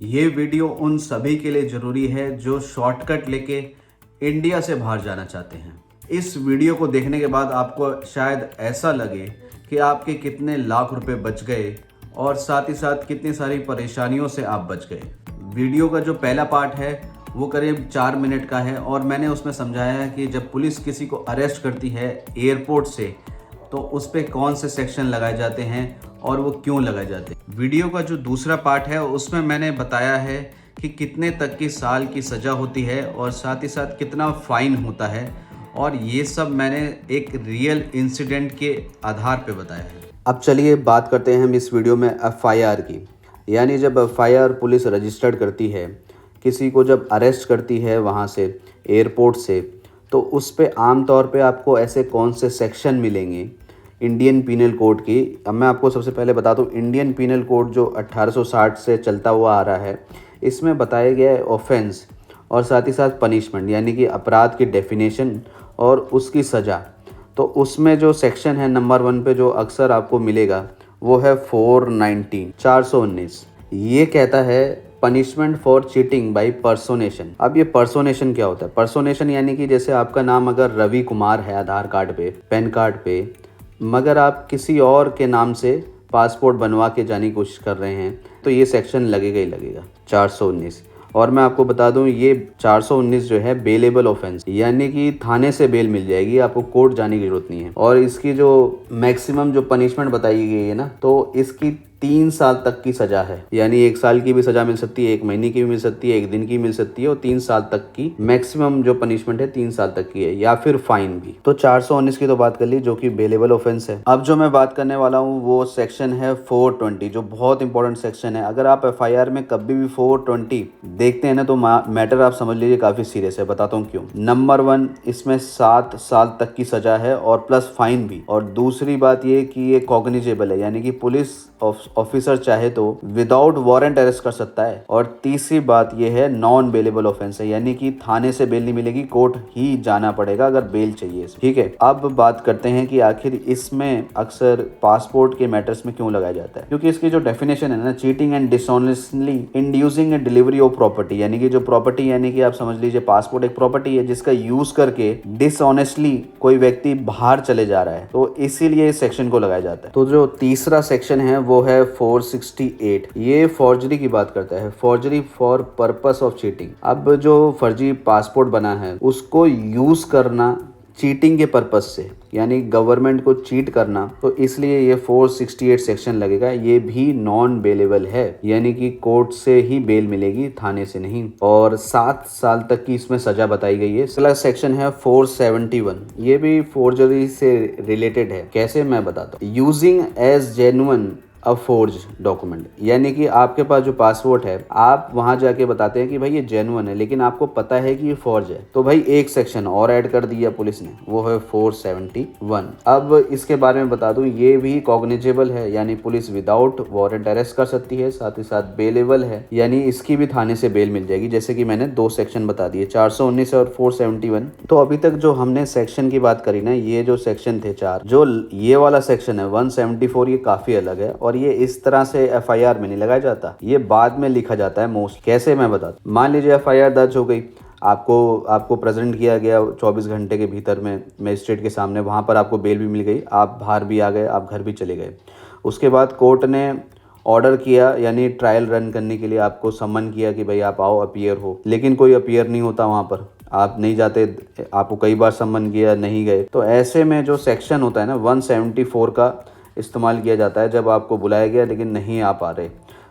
ये वीडियो उन सभी के लिए ज़रूरी है जो शॉर्टकट लेके इंडिया से बाहर जाना चाहते हैं। इस वीडियो को देखने के बाद आपको शायद ऐसा लगे कि आपके कितने लाख रुपए बच गए और साथ ही साथ कितनी सारी परेशानियों से आप बच गए। वीडियो का जो पहला पार्ट है वो करीब 4 मिनट का है और मैंने उसमें समझाया है कि जब पुलिस किसी को अरेस्ट करती है एयरपोर्ट से तो उस पर कौन से सेक्शन लगाए जाते हैं और वो क्यों लगाए जाते हैं। वीडियो का जो दूसरा पार्ट है उसमें मैंने बताया है कि कितने तक की साल की सज़ा होती है और साथ ही साथ कितना फ़ाइन होता है, और ये सब मैंने एक रियल इंसिडेंट के आधार पे बताया है। अब चलिए बात करते हैं हम इस वीडियो में एफआईआर की। यानी जब एफआईआर पुलिस रजिस्टर्ड करती है, किसी को जब अरेस्ट करती है वहाँ से एयरपोर्ट से, तो उस पे आम तौर पे आपको ऐसे कौन से सेक्शन मिलेंगे इंडियन पीनल कोड की। अब मैं आपको सबसे पहले बता दूं, इंडियन पीनल कोड जो 1860 से चलता हुआ आ रहा है, इसमें बताया गया है ऑफेंस और साथ ही साथ पनिशमेंट, यानी कि अपराध की डेफिनेशन और उसकी सज़ा। तो उसमें जो सेक्शन है नंबर 1 पे जो अक्सर आपको मिलेगा वो है 419। ये कहता है पनिशमेंट फॉर चीटिंग बाय पर्सोनेशन। अब ये पर्सोनेशन क्या होता है? पर्सोनेशन यानी कि जैसे आपका नाम अगर रवि कुमार है आधार कार्ड पे, पैन कार्ड पे, मगर आप किसी और के नाम से पासपोर्ट बनवा के जाने की कोशिश कर रहे हैं, तो ये सेक्शन लगेगा ही लगेगा 419। और मैं आपको बता दूं, ये 419 जो है बेलेबल ऑफेंस, यानी कि थाने से बेल मिल जाएगी, आपको कोर्ट जाने की जरूरत नहीं है। और इसकी जो मैक्सिमम जो पनिशमेंट बताई गई है ना, तो इसकी 3 साल तक की सजा है। यानी 1 साल की भी सजा मिल सकती है, 1 महीने की भी मिल सकती है, 1 दिन की मिल सकती है, और 3 साल तक की मैक्सिमम जो पनिशमेंट है 3 साल तक की है, या फिर फाइन भी। तो 419 की तो बात कर ली, जो कि बेलेबल ऑफेंस है। अब जो मैं बात करने वाला हूँ वो सेक्शन है 420, जो बहुत इंपॉर्टेंट सेक्शन है। अगर आप एफआईआर में कभी भी 420 देखते हैं ना, तो मैटर आप समझ लीजिए काफी सीरियस है। बताता हूँ क्यों। नंबर 1, इसमें 7 साल तक की सजा है और प्लस फाइन भी। और दूसरी बात ये कि ये कॉग्निजेबल है, यानी कि पुलिस ऑफिसर चाहे तो विदाउट वारंट अरेस्ट कर सकता है। और तीसरी बात यह है नॉन बेलेबल ऑफेंस है, यानी कि थाने से बेल नहीं मिलेगी, कोर्ट ही जाना पड़ेगा अगर बेल चाहिए। ठीक है, अब बात करते हैं कि आखिर इसमें अक्सर पासपोर्ट के मैटर्स में क्यों लगाया जाता है। क्योंकि इसकी जो डेफिनेशन है ना, cheating and dishonestly inducing a delivery of property, यानी कि जो प्रॉपर्टी, यानी कि आप समझ लीजिए पासपोर्ट एक प्रॉपर्टी है जिसका यूज करके डिसऑनेस्टली कोई व्यक्ति बाहर चले जा रहा है, तो इसीलिए इस सेक्शन को लगाया जाता है। तो जो तीसरा सेक्शन है वो है 468। ये फॉर्जरी की बात करता है, forgery for purpose of cheating. अब जो फर्जी पासपोर्ट बना है उसको यूज करना चीटिंग के पर्पस से, यानी गवर्नमेंट को चीट करना, तो इसलिए ये 468 सेक्शन लगेगा। ये भी नॉन बेलेबल है, यानी कि कोर्ट से ही बेल मिलेगी, थाने से नहीं। और 7 साल तक की इसमें सजा बताई गई है। अगला सेक्शन है 471। ये भी फोर्जरी से रिलेटेड है। कैसे, मैं बताता हूँ। यूजिंग एज जेन्युइन अ फोर्ज डॉक्यूमेंट, यानी कि आपके पास जो पासपोर्ट है, आप वहां जाके बताते हैं कि भाई ये जेन्युइन है, लेकिन आपको पता है कि ये फॉर्ज है, तो भाई एक सेक्शन और ऐड कर दिया पुलिस ने, वो है 471। अब इसके बारे में बता दूं, ये भी कॉग्निजेबल है, यानी पुलिस विदाउट वारंट अरेस्ट कर सकती है, साथ ही साथ बेलेबल है, यानी इसकी भी थाने से बेल मिल जाएगी। जैसे कि मैंने 2 सेक्शन बता दिए, 419 और 471। तो अभी तक जो हमने सेक्शन की बात करी ना, ये जो सेक्शन थे 4, जो ये वाला सेक्शन है 174, ये काफी अलग है और ये इस तरह से एफआईआर में नहीं लगाया जाता, ये बाद में लिखा जाता है मोस्ट। कैसे, मैं बताता हूं। मान लीजिए एफआईआर दर्ज हो गई, आपको प्रेजेंट किया गया 24 घंटे के भीतर में मजिस्ट्रेट के सामने, वहाँ पर आपको बेल भी मिल गई, आप बाहर भी आ गए, आप घर भी चले गए। उसके बाद कोर्ट ने ऑर्डर किया, यानी ट्रायल रन करने के लिए आपको सम्मन किया कि भाई आप आओ, अपीयर हो, लेकिन कोई अपीयर नहीं होता वहाँ पर, आप नहीं जाते, आपको कई बार सम्मन किया, नहीं गए। तो ऐसे में जो सेक्शन होता है ना 174 का इस्तेमाल किया जाता है, जब आपको बुलाया गया लेकिन नहीं आ पा रहे।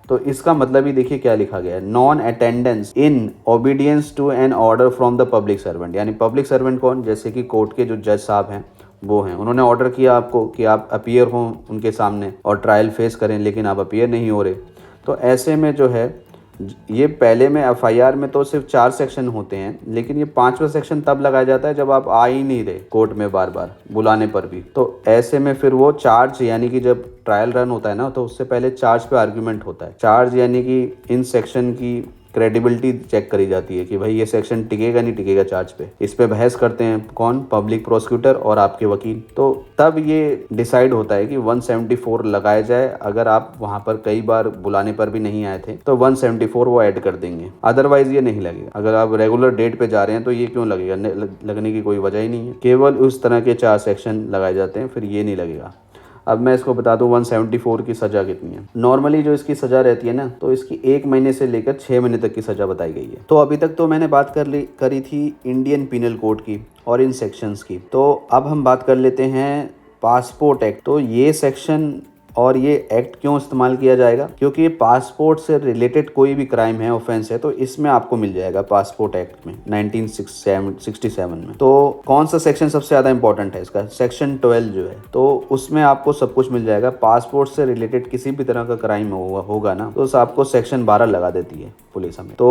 तो इसका मतलब ही देखिए क्या लिखा गया है, non attendance in obedience to an order from the public servant. यानी पब्लिक सर्वेंट कौन? जैसे कि कोर्ट के जो जज साहब हैं वो हैं, उन्होंने ऑर्डर किया आपको कि आप अपीयर हों उनके सामने और ट्रायल फेस करें, लेकिन आप अपीयर नहीं हो रहे। तो ऐसे में जो है, ये पहले में एफआईआर में तो सिर्फ 4 सेक्शन होते हैं, लेकिन ये 5वां सेक्शन तब लगाया जाता है जब आप आ ही नहीं रहे कोर्ट में बार बार बुलाने पर भी। तो ऐसे में फिर वो चार्ज, यानी कि जब ट्रायल रन होता है ना, तो उससे पहले चार्ज पे आर्ग्यूमेंट होता है। चार्ज यानी कि इन सेक्शन की क्रेडिबिलिटी चेक करी जाती है कि भाई ये सेक्शन टिकेगा नहीं टिकेगा चार्ज पे। इस पे बहस करते हैं कौन, पब्लिक प्रोसिक्यूटर और आपके वकील। तो तब ये डिसाइड होता है कि 174 लगाया जाए। अगर आप वहां पर कई बार बुलाने पर भी नहीं आए थे तो 174 वो ऐड कर देंगे, अदरवाइज ये नहीं लगेगा। अगर आप रेगुलर डेट पे जा रहे हैं तो ये क्यों लगेगा, लगने की कोई वजह ही नहीं है। केवल उस तरह के 4 सेक्शन लगाए जाते हैं, फिर ये नहीं लगेगा। अब मैं इसको बता दूं 174 की सज़ा कितनी है। नॉर्मली जो इसकी सज़ा रहती है ना, तो इसकी 1 महीने से लेकर 6 महीने तक की सज़ा बताई गई है। तो अभी तक तो मैंने बात करी थी इंडियन पिनल कोड की और इन सेक्शंस की। तो अब हम बात कर लेते हैं पासपोर्ट एक्ट। तो ये सेक्शन और ये एक्ट क्यों इस्तेमाल किया जाएगा, क्योंकि पासपोर्ट से रिलेटेड कोई भी क्राइम है, ऑफेंस है, तो इसमें आपको मिल जाएगा पासपोर्ट एक्ट में 1967 में। तो कौन सा सेक्शन सबसे ज़्यादा इंपॉर्टेंट है इसका, सेक्शन 12 जो है, तो उसमें आपको सब कुछ मिल जाएगा। पासपोर्ट से रिलेटेड किसी भी तरह का क्राइम होगा ना, तो आपको सेक्शन 12 लगा देती है पुलिस हमें। तो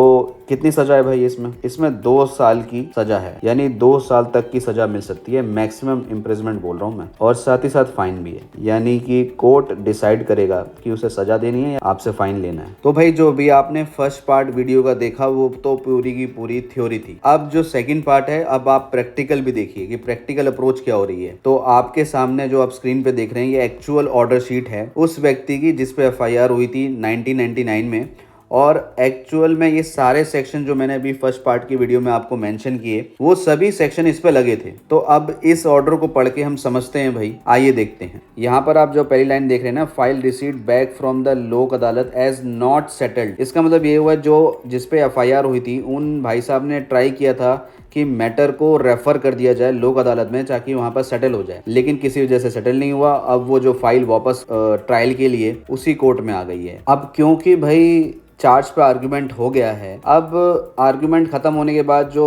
कितनी सजा है भाई इसमें 2 साल की सजा है, यानी 2 साल तक की सजा मिल सकती है, मैक्सिमम इम्प्रिजमेंट बोल रहा हूँ मैं, और साथ ही साथ फाइन भी है। यानी कि कोर्ट डिसाइड करेगा कि उसे सजा देनी है या आपसे फाइन लेना है। तो भाई जो भी आपने फर्स्ट पार्ट वीडियो का देखा वो तो पूरी की पूरी थ्योरी थी। अब जो सेकंड पार्ट है, अब आप प्रैक्टिकल भी देखिए कि प्रैक्टिकल अप्रोच क्या हो रही है। तो आपके सामने जो आप स्क्रीन पे देख रहे हैं ये एक्चुअल ऑर्डर शीट है उस व्यक्ति की जिस पे FIR हुई थी 1999 में, और एक्चुअल में ये सारे सेक्शन जो मैंने अभी फर्स्ट पार्ट की वीडियो में आपको मेंशन किए वो सभी सेक्शन इस पे लगे थे। तो अब इस ऑर्डर को पढ़ के हम समझते हैं भाई, आइए देखते हैं। यहाँ पर आप जो पहली लाइन देख रहे हैं ना, file received back from the लोक अदालत एज नॉट सेटल्ड, इसका मतलब ये हुआ जो जिस पे FIR हुई थी उन भाई साहब ने ट्राई किया था कि मैटर को रेफर कर दिया जाए लोक अदालत में ताकि वहां पर सेटल हो जाए, लेकिन किसी वजह से सेटल नहीं हुआ। अब वो जो फाइल वापस ट्रायल के लिए उसी कोर्ट में आ गई है। अब क्योंकि भाई चार्ज पे आर्गुमेंट हो गया है, अब आर्गुमेंट खत्म होने के बाद जो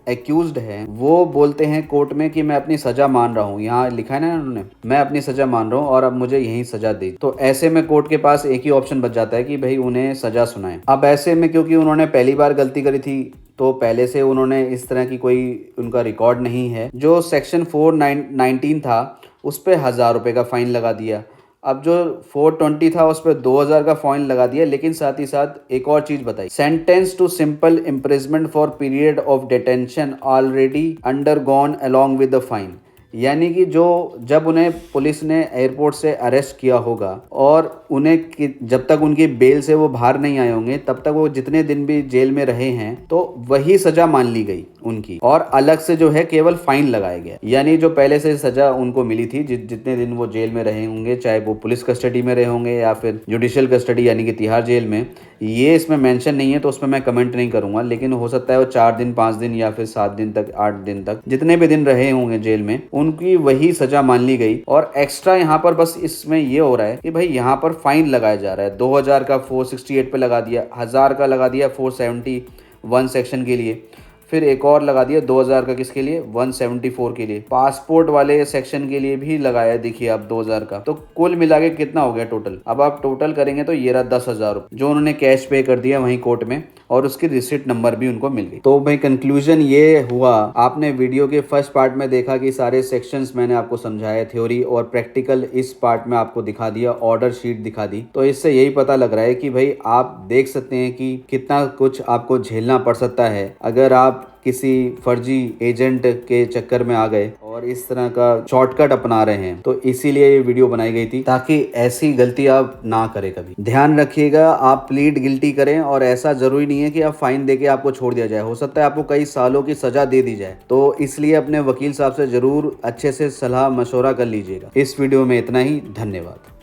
एक्यूज्ड है वो बोलते हैं कोर्ट में कि मैं अपनी सजा मान रहा हूँ। यहाँ लिखा है ना उन्होंने, मैं अपनी सजा मान रहा हूँ और अब मुझे यही सजा दी। तो ऐसे में कोर्ट के पास एक ही ऑप्शन बच जाता है कि भाई उन्हें सजा सुनाए। अब ऐसे में क्योंकि उन्होंने पहली बार गलती करी थी तो पहले से उन्होंने इस तरह की कोई उनका रिकॉर्ड नहीं है। जो सेक्शन 419 था उस पर 1000 रुपये का फाइन लगा दिया। अब जो 420 था उस पर 2000 का फाइन लगा दिया, लेकिन साथ ही साथ एक और चीज बताई, sentence to simple imprisonment for period of detention already undergone along with the fine. यानी कि जो जब उन्हें पुलिस ने एयरपोर्ट से अरेस्ट किया होगा और उन्हें जब तक उनकी बेल से वो बाहर नहीं आए होंगे तब तक वो जितने दिन भी जेल में रहे हैं तो वही सजा मान ली गई उनकी, और अलग से जो है केवल फाइन लगाया गया। यानी जो पहले से सजा उनको मिली थी जितने दिन वो जेल में रहे होंगे, चाहे वो पुलिस कस्टडी में रहे होंगे या फिर जुडिशियल कस्टडी यानी कि तिहाड़ जेल में, ये इसमें मेंशन नहीं है तो उसमें मैं कमेंट नहीं करूंगा, लेकिन हो सकता है वो 4 दिन 5 दिन या फिर 7 दिन तक 8 दिन तक जितने भी दिन रहे होंगे जेल में उनकी वही सजा मान ली गई। और एक्स्ट्रा यहाँ पर बस इसमें ये हो रहा है कि भाई यहाँ पर फाइन लगाया जा रहा है। 2000 का 468 पे लगा दिया, 1000 का लगा दिया 471 सेक्शन के लिए, फिर एक और लगा दिया 2000 का किसके लिए, 174 के लिए, पासपोर्ट वाले सेक्शन के लिए भी लगाया। देखिए अब 2000 का, तो कुल मिला के कितना हो गया टोटल। अब आप टोटल करेंगे तो ये रहा 10,000 रुपये जो उन्होंने कैश पे कर दिया वहीं कोर्ट में, और उसकी रिसिप्ट नंबर भी उनको मिल गई। तो भाई कंक्लूजन ये हुआ, आपने वीडियो के फर्स्ट पार्ट में देखा कि सारे सेक्शंस मैंने आपको समझाया, थ्योरी और प्रैक्टिकल इस पार्ट में आपको दिखा दिया, ऑर्डर शीट दिखा दी। तो इससे यही पता लग रहा है कि भाई आप देख सकते हैं कि कितना कुछ आपको झेलना पड़ सकता है अगर आप किसी फर्जी एजेंट के चक्कर में आ गए और इस तरह का शॉर्टकट अपना रहे हैं। तो इसीलिए ये वीडियो बनाई गई थी ताकि ऐसी गलती आप ना करें कभी। ध्यान रखिएगा, आप प्लीड गिल्टी करें, और ऐसा जरूरी नहीं है कि आप फाइन देके आपको छोड़ दिया जाए, हो सकता है आपको कई सालों की सजा दे दी जाए। तो इसलिए अपने वकील साहब से जरूर अच्छे से सलाह मशवरा कर लीजिएगा। इस वीडियो में इतना ही, धन्यवाद।